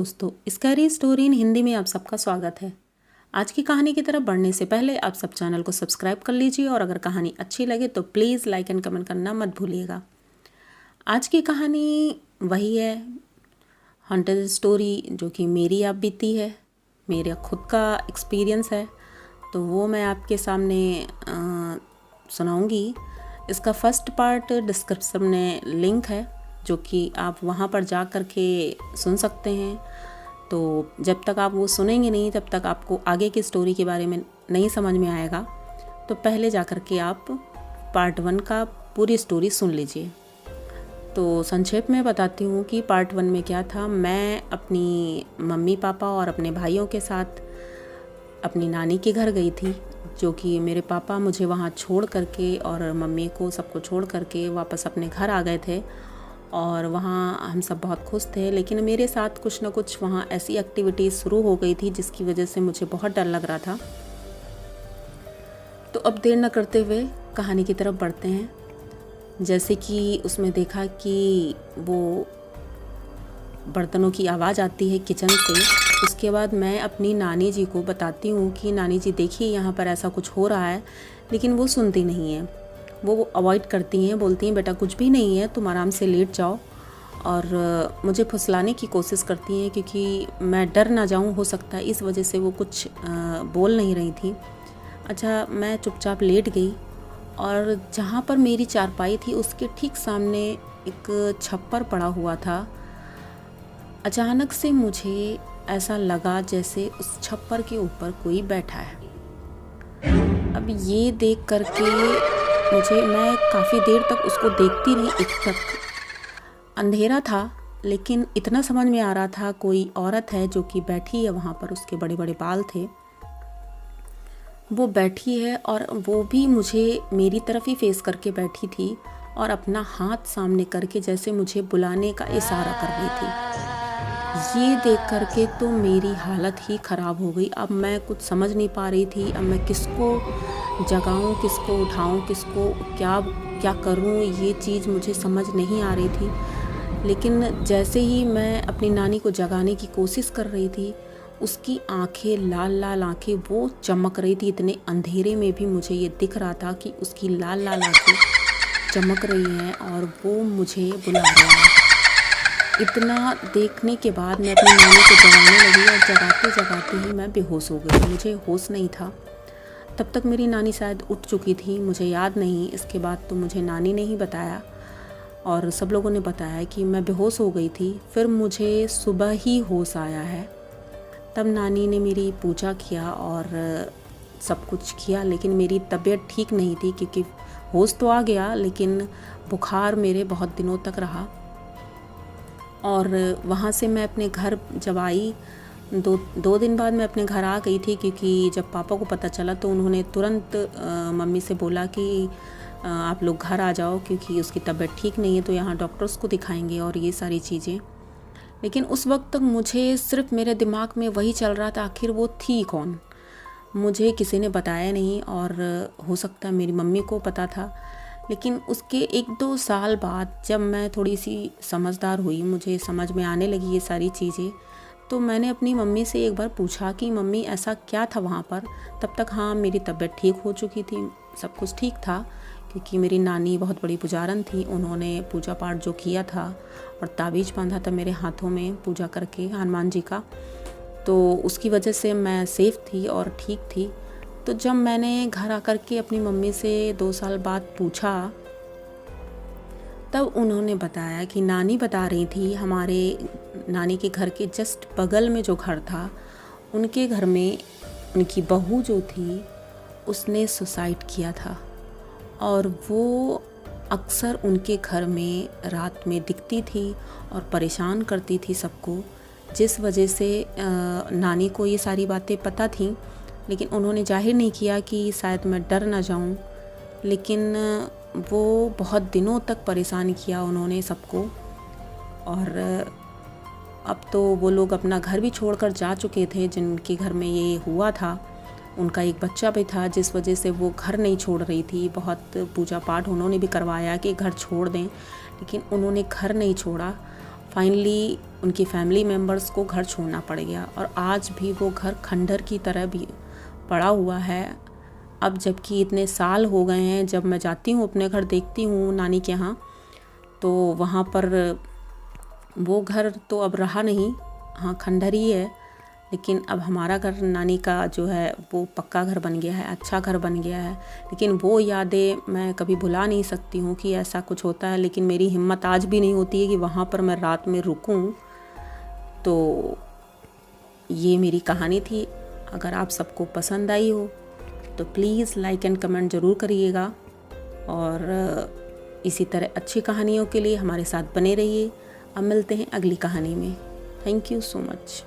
दोस्तों, scary story in Hindi में आप सबका स्वागत है। आज की कहानी की तरफ बढ़ने से पहले आप सब चैनल को सब्सक्राइब कर लीजिए और अगर कहानी अच्छी लगे तो प्लीज़ लाइक एंड कमेंट करना मत भूलिएगा। आज की कहानी वही है हॉन्टेड स्टोरी जो कि मेरी आप बीती है, मेरा खुद का एक्सपीरियंस है, तो वो मैं आपके सामने सुनाऊंगी। इसका फर्स्ट पार्ट डिस्क्रिप्शन में लिंक है जो कि आप वहाँ पर जा कर के सुन सकते हैं। तो जब तक आप वो सुनेंगे नहीं तब तक आपको आगे की स्टोरी के बारे में नहीं समझ में आएगा, तो पहले जा कर के आप पार्ट 1 का पूरी स्टोरी सुन लीजिए। तो संक्षेप में बताती हूँ कि पार्ट 1 में क्या था। मैं अपनी मम्मी पापा और अपने भाइयों के साथ अपनी नानी के घर गई थी, जो कि मेरे पापा मुझे वहाँ छोड़ करके और मम्मी को सबको छोड़ करके वापस अपने घर आ गए थे। और वहाँ हम सब बहुत खुश थे, लेकिन मेरे साथ कुछ ना कुछ वहाँ ऐसी एक्टिविटीज़ शुरू हो गई थी जिसकी वजह से मुझे बहुत डर लग रहा था। तो अब देर न करते हुए कहानी की तरफ बढ़ते हैं। जैसे कि उसमें देखा कि वो बर्तनों की आवाज़ आती है किचन से। उसके बाद मैं अपनी नानी जी को बताती हूँ कि नानी जी देखिए यहाँ पर ऐसा कुछ हो रहा है, लेकिन वो सुनती नहीं है। वो अवॉइड करती हैं, बोलती हैं बेटा कुछ भी नहीं है, तुम आराम से लेट जाओ। और मुझे फुसलाने की कोशिश करती हैं क्योंकि मैं डर ना जाऊं, हो सकता है इस वजह से वो कुछ बोल नहीं रही थी। अच्छा, मैं चुपचाप लेट गई और जहाँ पर मेरी चारपाई थी उसके ठीक सामने एक छप्पर पड़ा हुआ था। अचानक से मुझे ऐसा लगा जैसे उस छप्पर के ऊपर कोई बैठा है। अब ये देख करके मैं काफ़ी देर तक उसको देखती रही। एक तक अंधेरा था, लेकिन इतना समझ में आ रहा था कोई औरत है जो कि बैठी है वहाँ पर। उसके बड़े बड़े बाल थे, वो बैठी है और वो भी मुझे मेरी तरफ ही फेस करके बैठी थी और अपना हाथ सामने करके जैसे मुझे बुलाने का इशारा कर रही थी। ये देख करके तो मेरी हालत ही ख़राब हो गई। अब मैं कुछ समझ नहीं पा रही थी, अब मैं किसको जगाऊं, किसको उठाऊं, किसको क्या करूं, ये चीज़ मुझे समझ नहीं आ रही थी। लेकिन जैसे ही मैं अपनी नानी को जगाने की कोशिश कर रही थी, उसकी आंखें लाल लाल आंखें वो चमक रही थी। इतने अंधेरे में भी मुझे ये दिख रहा था कि उसकी लाल लाल आंखें चमक रही हैं और वो मुझे बुला रही है। इतना देखने के बाद मैं अपनी नानी को जगाने लगी और जगाते जगाते ही मैं बेहोश हो गई। मुझे होश नहीं था। तब तक मेरी नानी शायद उठ चुकी थी, मुझे याद नहीं। इसके बाद तो मुझे नानी ने ही बताया और सब लोगों ने बताया कि मैं बेहोश हो गई थी। फिर मुझे सुबह ही होश आया है। तब नानी ने मेरी पूजा किया और सब कुछ किया, लेकिन मेरी तबीयत ठीक नहीं थी क्योंकि होश तो आ गया लेकिन बुखार मेरे बहुत दिनों तक रहा। और वहाँ से मैं अपने घर जब आई, दो दिन बाद मैं अपने घर आ गई थी, क्योंकि जब पापा को पता चला तो उन्होंने तुरंत मम्मी से बोला कि आप लोग घर आ जाओ क्योंकि उसकी तबीयत ठीक नहीं है, तो यहाँ डॉक्टर्स को दिखाएंगे और ये सारी चीज़ें। लेकिन उस वक्त तक मुझे सिर्फ मेरे दिमाग में वही चल रहा था, आखिर वो थी कौन। मुझे किसी ने बताया नहीं और हो सकता है मेरी मम्मी को पता था। लेकिन उसके 1-2 साल बाद जब मैं थोड़ी सी समझदार हुई, मुझे समझ में आने लगी ये सारी चीज़ें, तो मैंने अपनी मम्मी से एक बार पूछा कि मम्मी ऐसा क्या था वहाँ पर। तब तक हाँ मेरी तबीयत ठीक हो चुकी थी, सब कुछ ठीक था, क्योंकि मेरी नानी बहुत बड़ी पुजारन थी। उन्होंने पूजा पाठ जो किया था और ताबीज़ बांधा था मेरे हाथों में पूजा करके हनुमान जी का, तो उसकी वजह से मैं सेफ़ थी और ठीक थी। तो जब मैंने घर आकर के अपनी मम्मी से 2 साल बाद पूछा, तब उन्होंने बताया कि नानी बता रही थी हमारे नानी के घर के जस्ट बगल में जो घर था, उनके घर में उनकी बहू जो थी उसने सुसाइड किया था और वो अक्सर उनके घर में रात में दिखती थी और परेशान करती थी सबको, जिस वजह से नानी को ये सारी बातें पता थीं, लेकिन उन्होंने जाहिर नहीं किया कि शायद मैं डर ना जाऊं। लेकिन वो बहुत दिनों तक परेशान किया उन्होंने सबको। और अब तो वो लोग अपना घर भी छोड़कर जा चुके थे जिनके घर में ये हुआ था। उनका एक बच्चा भी था, जिस वजह से वो घर नहीं छोड़ रही थी। बहुत पूजा पाठ उन्होंने भी करवाया कि घर छोड़ दें, लेकिन उन्होंने घर नहीं छोड़ा फाइनली उनकी फैमिली मेम्बर्स को घर छोड़ना पड़ गया और आज भी वो घर खंडर की तरह भी पड़ा हुआ है। अब जबकि इतने साल हो गए हैं, जब मैं जाती हूँ अपने घर देखती हूँ नानी के यहाँ, तो वहाँ पर वो घर तो अब रहा नहीं, हाँ खंडर ही है, लेकिन अब हमारा घर नानी का जो है वो पक्का घर बन गया है, अच्छा घर बन गया है। लेकिन वो यादें मैं कभी भुला नहीं सकती हूँ कि ऐसा कुछ होता है, लेकिन मेरी हिम्मत आज भी नहीं होती है कि वहाँ पर मैं रात में रुकूँ। तो ये मेरी कहानी थी। अगर आप सबको पसंद आई हो तो प्लीज़ लाइक एंड कमेंट ज़रूर करिएगा और इसी तरह अच्छी कहानियों के लिए हमारे साथ बने रहिए। अब मिलते हैं अगली कहानी में। Thank you so much.